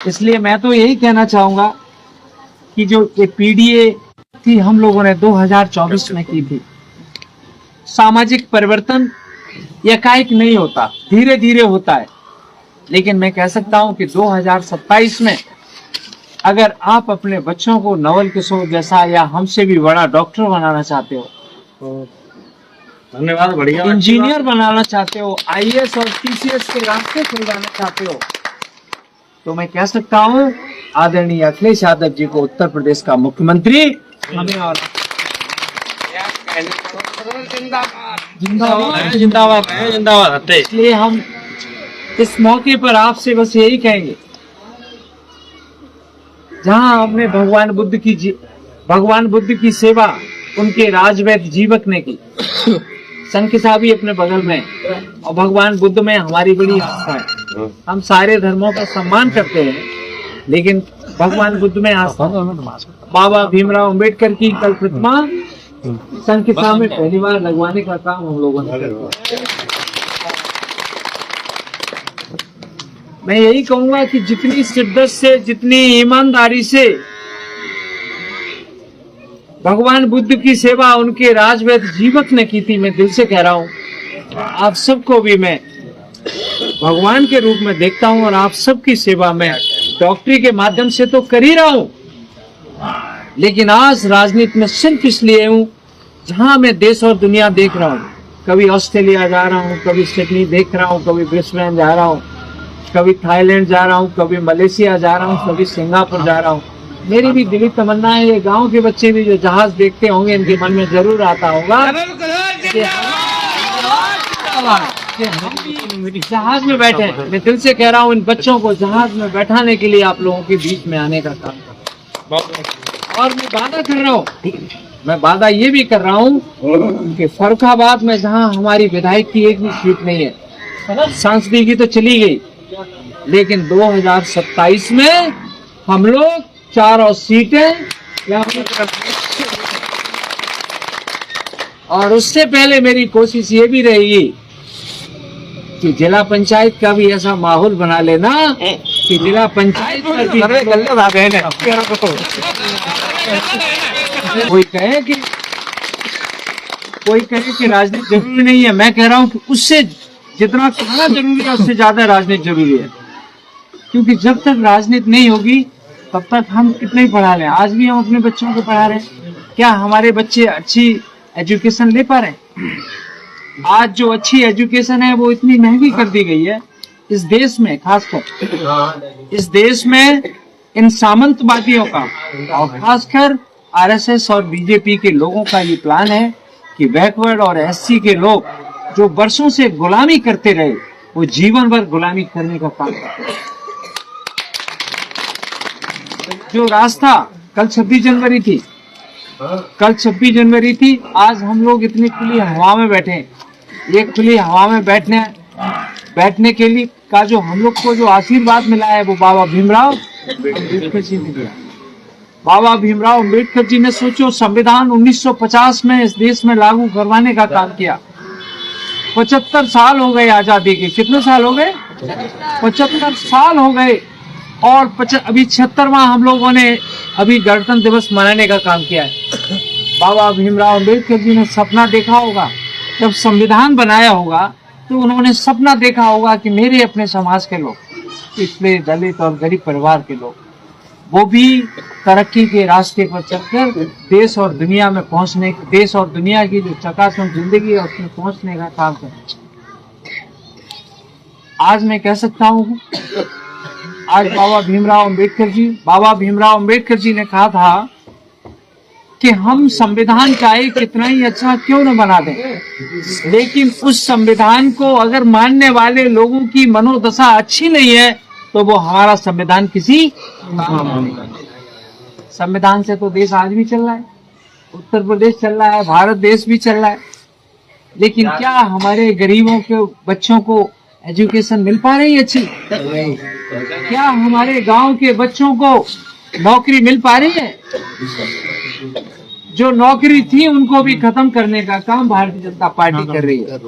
इसलिए मैं तो यही कहना चाहूंगा कि जो ये पीडीए थी हम लोगों ने 2024 में की थी। सामाजिक परिवर्तन एकाएक नहीं होता, धीरे धीरे होता है। लेकिन मैं कह सकता हूं कि 2027 में अगर आप अपने बच्चों को नवल किशोर जैसा या हमसे भी बड़ा डॉक्टर बनाना चाहते हो, धन्यवाद, बढ़िया, इंजीनियर बनाना चाहते हो, आईएएस और टीसीएस के रास्ते खुलवाना चाहते हो, तो मैं कह सकता हूं आदरणीय अखिलेश यादव जी को उत्तर प्रदेश का मुख्यमंत्री हमें और जिंदाबाद जिंदाबाद जिंदाबाद। इसलिए हम इस मौके पर आपसे बस यही कहेंगे, जहां हमने भगवान बुद्ध की सेवा उनके राजवैद्य जीवक ने की, संत साहब भी अपने बगल में, और भगवान बुद्ध में हमारी बड़ी आस्था है। हम सारे धर्मों का सम्मान करते हैं, लेकिन भगवान बुद्ध में आस्था। बाबा भीमराव अंबेडकर की कल प्रतिमा संत साहब में पहली बार लगवाने का काम हम लोगों ने किया। मैं यही कहूंगा कि जितनी शिद्दत से, जितनी ईमानदारी से भगवान बुद्ध की सेवा उनके राजवैद्य जीवक ने की थी, मैं दिल से कह रहा हूं आप सबको भी मैं भगवान के रूप में देखता हूं, और आप सबकी सेवा में डॉक्टरी के माध्यम से तो कर ही रहा हूं, लेकिन आज राजनीति में सिर्फ इसलिए हूं जहां मैं देश और दुनिया देख रहा हूं। कभी ऑस्ट्रेलिया जा रहा हूं, कभी सिडनी देख रहा हूं, कभी ब्रिस्बेन जा रहा हूं, कभी थाईलैंड जा रहा हूं, कभी मलेशिया जा रहा हूं, कभी सिंगापुर जा रहा हूं। मेरी भी दिली तमन्ना है, ये गांव के बच्चे भी जो जहाज देखते होंगे, इनके मन में जरूर आता होगा कि हम भी जहाज में बैठे हैं। मैं दिल से कह रहा हूं इन बच्चों को जहाज में बैठाने के लिए आप लोगों के बीच में आने का काम कर। और मैं वादा कर रहा हूं, मैं वादा ये भी कर रहा हूं कि फर्रुखाबाद में जहां हमारी विधायक की एक भी सीट नहीं है, सांसदी की तो चली गई, लेकिन 2027 में हम लोग 4 सीटें, और उससे पहले मेरी कोशिश ये भी रहेगी कि जिला पंचायत का भी ऐसा माहौल बना लेना कि जिला पंचायत पर भी कोई कहे कि राजनीति जरूरी नहीं है। मैं कह रहा हूं कि उससे जितना कहना जरूरी है उससे ज्यादा राजनीति जरूरी है, क्योंकि जब तक राजनीति नहीं होगी तब तक हम कितने ही पढ़ा रहे हैं। आज भी हम अपने बच्चों को पढ़ा रहे हैं, क्या हमारे बच्चे अच्छी एजुकेशन ले पा रहे हैं? आज जो अच्छी एजुकेशन है वो इतनी महंगी कर दी गई है इस देश में, खासकर इस देश में इन सामंतवादियों का, और खासकर आरएसएस और बीजेपी के लोगों का ये प्लान है कि बैकवर्ड और एससी के लोग जो वर्षों से गुलामी करते रहे, वो जीवन भर गुलामी करने का काम करते हैं। जो रास्ता कल 26 जनवरी थी, आज हम लोग इतनी खुली हवा में बैठे हैं। ये खुली हवा में बैठने के लिए का जो हम लोग को जो आशीर्वाद मिला है वो बाबा भीमराव अम्बेडकर जी ने दिया। बाबा भीमराव अम्बेडकर जी ने सोचो संविधान 1950 में इस देश में लागू करवाने का काम किया। 75 साल हो गए आजादी के। कितने साल हो गए? 75 साल हो गए। और अभी 76वां हम लोगों ने अभी गणतंत्र दिवस मनाने का काम किया है। बाबा भीमराव अम्बेडकर जी ने सपना देखा होगा, जब संविधान बनाया होगा तो उन्होंने सपना देखा होगा कि मेरे अपने समाज के लोग, पिछड़े, दलित और गरीब परिवार के लोग, वो भी तरक्की के रास्ते पर चलकर देश और दुनिया में पहुंचने, देश और दुनिया की जो चकाचौंध जिंदगी है उसमें पहुंचने का काम करें। आज मैं कह सकता हूँ, आज बाबा भीमराव अम्बेडकर जी ने कहा था कि हम संविधान चाहे कितना ही अच्छा क्यों न बना दें, लेकिन उस संविधान को अगर मानने वाले लोगों की मनोदशा अच्छी नहीं है तो वो हमारा संविधान किसी संविधान से तो देश आज भी चल रहा है, उत्तर प्रदेश चल रहा है, भारत देश भी चल रहा है, लेकिन क्या हमारे गरीबों के बच्चों को एजुकेशन मिल पा रही है अच्छी? क्या हमारे गांव के बच्चों को नौकरी मिल पा रही है? जो नौकरी थी उनको भी खत्म करने का काम भारतीय जनता पार्टी कर रही है।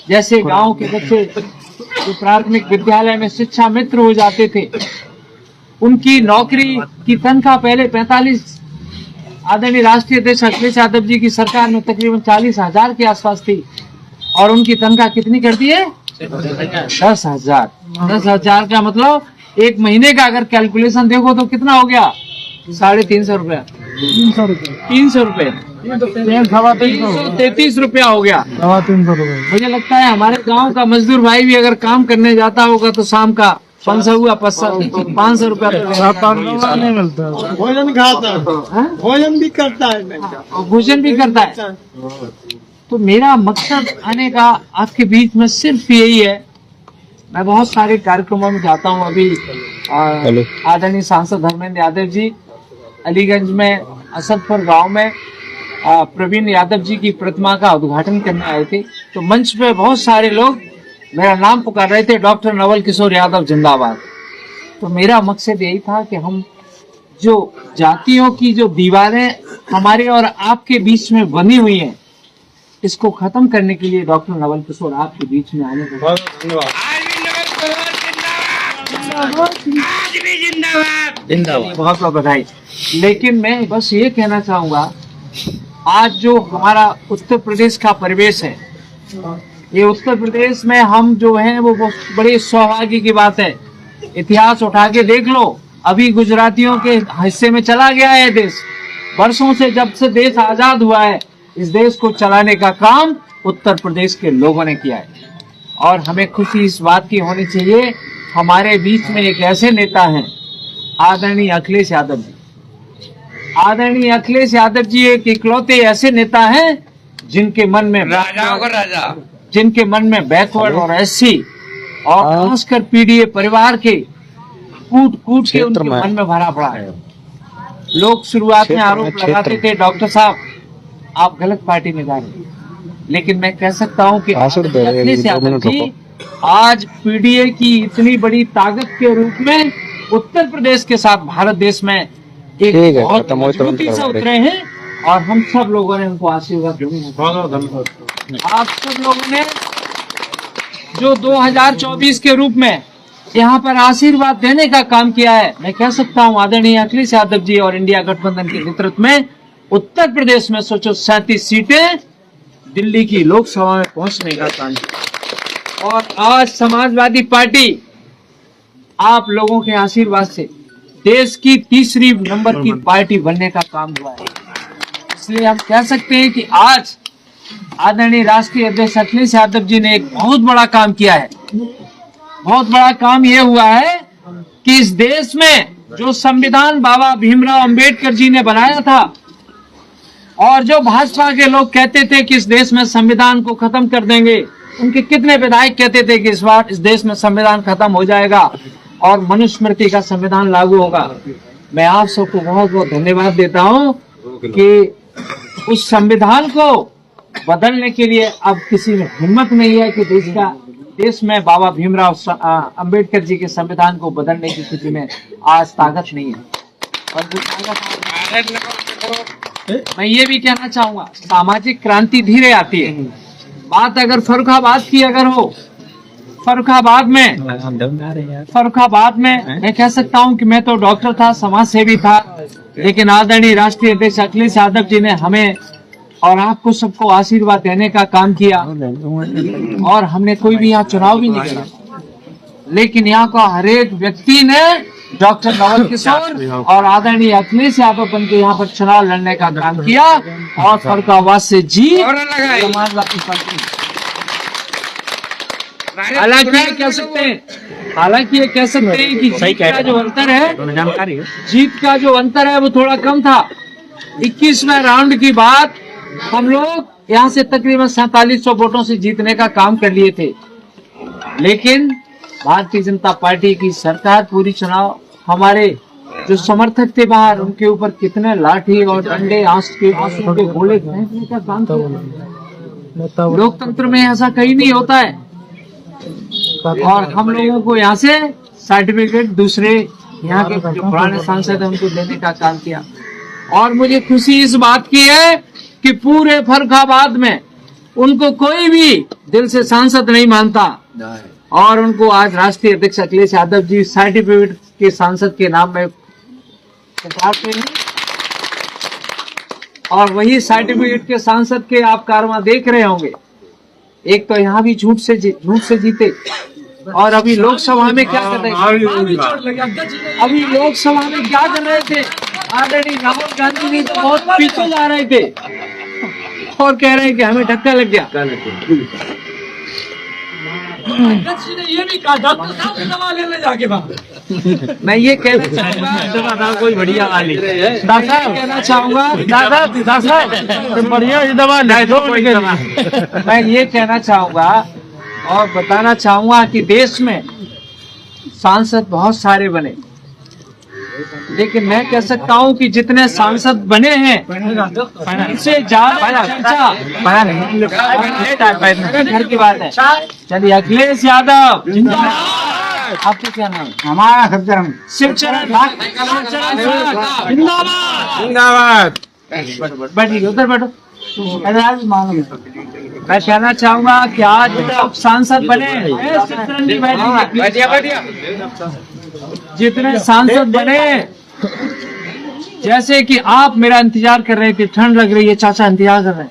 जैसे गांव के बच्चे जो प्राथमिक विद्यालय में शिक्षा मित्र हो जाते थे, उनकी नौकरी की तनख्वाह पहले 45, आदरणीय राष्ट्रीय अध्यक्ष अखिलेश यादव जी की सरकार में तकरीबन 40,000 के आसपास थी, और उनकी तनख्वाह कितनी कर दी है? 10,000। 10,000 का मतलब एक महीने का अगर कैलकुलेशन देखो तो कितना हो गया? 350 रुपया। 300 रुपये, 333 रुपया हो गया। 350 रुपये। मुझे लगता है हमारे गांव का मजदूर भाई भी अगर काम करने जाता होगा तो शाम का 500 हुआ, 500 रुपया नहीं मिलता। भोजन खाता है, भोजन भी करता है, भोजन भी करता है। तो मेरा मकसद आने का आपके बीच में सिर्फ यही है। मैं बहुत सारे कार्यक्रमों में जाता हूँ। अभी आदरणीय सांसद धर्मेंद्र यादव जी अलीगंज में असदपुर गांव में प्रवीण यादव जी की प्रतिमा का उद्घाटन करने आए थे, तो मंच पे बहुत सारे लोग मेरा नाम पुकार रहे थे, डॉक्टर नवल किशोर यादव जिंदाबाद। तो मेरा मकसद यही था कि हम जो जातियों की जो दीवारें हमारे और आपके बीच में बनी हुई हैं, इसको खत्म करने के लिए डॉक्टर नवल किशोर आपके बीच में आने का बहुत बहुत बधाई। लेकिन मैं बस ये कहना चाहूंगा, आज जो हमारा उत्तर प्रदेश का परिवेश है, ये उत्तर प्रदेश में हम जो हैं वो बड़ी सौभाग्य की बात है। इतिहास उठा के देख लो, अभी गुजरातियों के हिस्से में चला गया है देश। वर्षों से जब से देश आजाद हुआ है, इस देश को चलाने का काम उत्तर प्रदेश के लोगों ने किया है, और हमें खुशी इस बात की होनी चाहिए हमारे बीच में एक ऐसे नेता हैं आदरणीय अखिलेश यादव जी। आदरणीय अखिलेश यादव जी एक इकलौते ऐसे नेता हैं जिनके मन में जिनके मन में बैकवर्ड और एससी और खासकर पीडीए परिवार के कूट के उनके मन में भरा पड़ा है। लोग शुरुआत में आरोप लगाते थे, डॉक्टर साहब आप गलत पार्टी में जा रहे हैं, लेकिन मैं कह सकता हूं कि अखिलेश यादव जी आज पीडीए की इतनी बड़ी ताकत के रूप में उत्तर प्रदेश के साथ भारत देश में एक बहुत मजबूती से उतरे हैं, और हम सब लोगों ने उनको आशीर्वाद दिया। आप सब लोगों ने जो 2024 के रूप में यहाँ पर आशीर्वाद देने का काम किया है, मैं कह सकता हूँ आदरणीय अखिलेश यादव जी और इंडिया गठबंधन के नेतृत्व में उत्तर प्रदेश में सोचो 37 सीटें दिल्ली की लोकसभा में पहुंचने का काम किया। और आज समाजवादी पार्टी आप लोगों के आशीर्वाद से देश की तीसरी नंबर की पार्टी बनने का काम हुआ है। इसलिए हम कह सकते हैं कि आज आदरणीय राष्ट्रीय अध्यक्ष अखिलेश यादव जी ने एक बहुत बड़ा काम किया है। बहुत बड़ा काम यह हुआ है कि इस देश में जो संविधान बाबा भीमराव अंबेडकर जी ने बनाया था, और जो भाजपा के लोग कहते थे कि इस देश में संविधान को खत्म कर देंगे, उनके कितने विधायक कहते थे कि इस बार इस देश में संविधान खत्म हो जाएगा और मनुस्मृति का संविधान लागू होगा। मैं आप सबको बहुत बहुत धन्यवाद देता हूं कि उस संविधान को बदलने के लिए अब किसी में हिम्मत नहीं है कि देश में बाबा भीमराव अंबेडकर जी के संविधान को बदलने की किसी में आज ताकत नहीं है। और मैं ये भी कहना चाहूंगा, सामाजिक क्रांति धीरे आती है। बात अगर फर्रुखाबाद की अगर हो, फर्रुखाबाद में मैं कह सकता हूं कि मैं तो डॉक्टर था, समाज सेवी था, लेकिन आदरणीय राष्ट्रीय अध्यक्ष अखिलेश यादव जी ने हमें और आपको सबको आशीर्वाद देने का काम किया, और हमने कोई भी यहाँ चुनाव भी नहीं किया, लेकिन यहाँ का हर एक व्यक्ति ने डॉक्टर नवल किशोर और आदरणीय अखिलेश यादव बन के यहाँ पर चुनाव लड़ने का काम किया, और फर्रुखाबाद से जीत समाजवादी पार्टी। हालांकि ये कह सकते हैं कि जीत का जो अंतर है वो थोड़ा कम था। 21वें राउंड की बात हम लोग यहाँ से तकरीबन 4700 वोटों से जीतने का काम कर लिए थे, लेकिन भारतीय जनता पार्टी की सरकार पूरी चुनाव हमारे जो समर्थक थे बाहर, उनके ऊपर कितने लाठी और डंडे आंसू के गोले फेंकने का काम किया। लोकतंत्र में ऐसा कहीं नहीं होता है, और हम लोगों को यहाँ से सर्टिफिकेट दूसरे यहाँ के जो पुराने सांसद हैं उनको देने का काम किया। और मुझे खुशी इस बात की है कि पूरे फर्रुखाबाद में उनको कोई भी दिल से सांसद नहीं मानता, और उनको आज राष्ट्रीय अध्यक्ष अखिलेश यादव जी सर्टिफिकेट के सांसद के नाम में पुकारते हैं। और वही सर्टिफिकेट के सांसद के आप कारवां देख रहे होंगे। एक तो यहाँ भी झूठ से जीते, और अभी लोकसभा में क्या कर रहे थे? अभी लोकसभा में क्या कर रहे थे? आदरणीय राहुल गांधी जी तो बहुत पीछे जा रहे थे और कह रहे हैं कि हमें धक्का लग गया। ये भी कहा डॉक्टर साहब दवा लेने जाके मैं ये कहना चाहूंगा, कोई बढ़िया वाली कहना चाहूंगा, दादा बढ़िया दवा नहीं दो। मैं ये कहना चाहूंगा और बताना चाहूंगा कि देश में सांसद बहुत सारे बने, लेकिन मैं कह सकता हूं कि जितने सांसद बने हैं इससे ज्यादा चर्चा घर की बात है। चलिए, अखिलेश यादव जिंदाबाद। आपको क्या नाम है? हमारा शिवचरण जिंदाबाद। बैठिए, उधर बैठो। मैं कहना चाहूंगा कि आज जब सांसद बने, जितने सांसद बने, जैसे कि आप मेरा इंतजार कर रहे थे, ठंड लग रही है, चाचा इंतजार कर रहे हैं,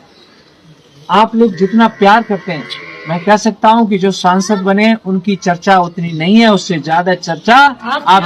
आप लोग जितना प्यार करते हैं, मैं कह सकता हूं कि जो सांसद बने उनकी चर्चा उतनी नहीं है, उससे ज्यादा चर्चा आप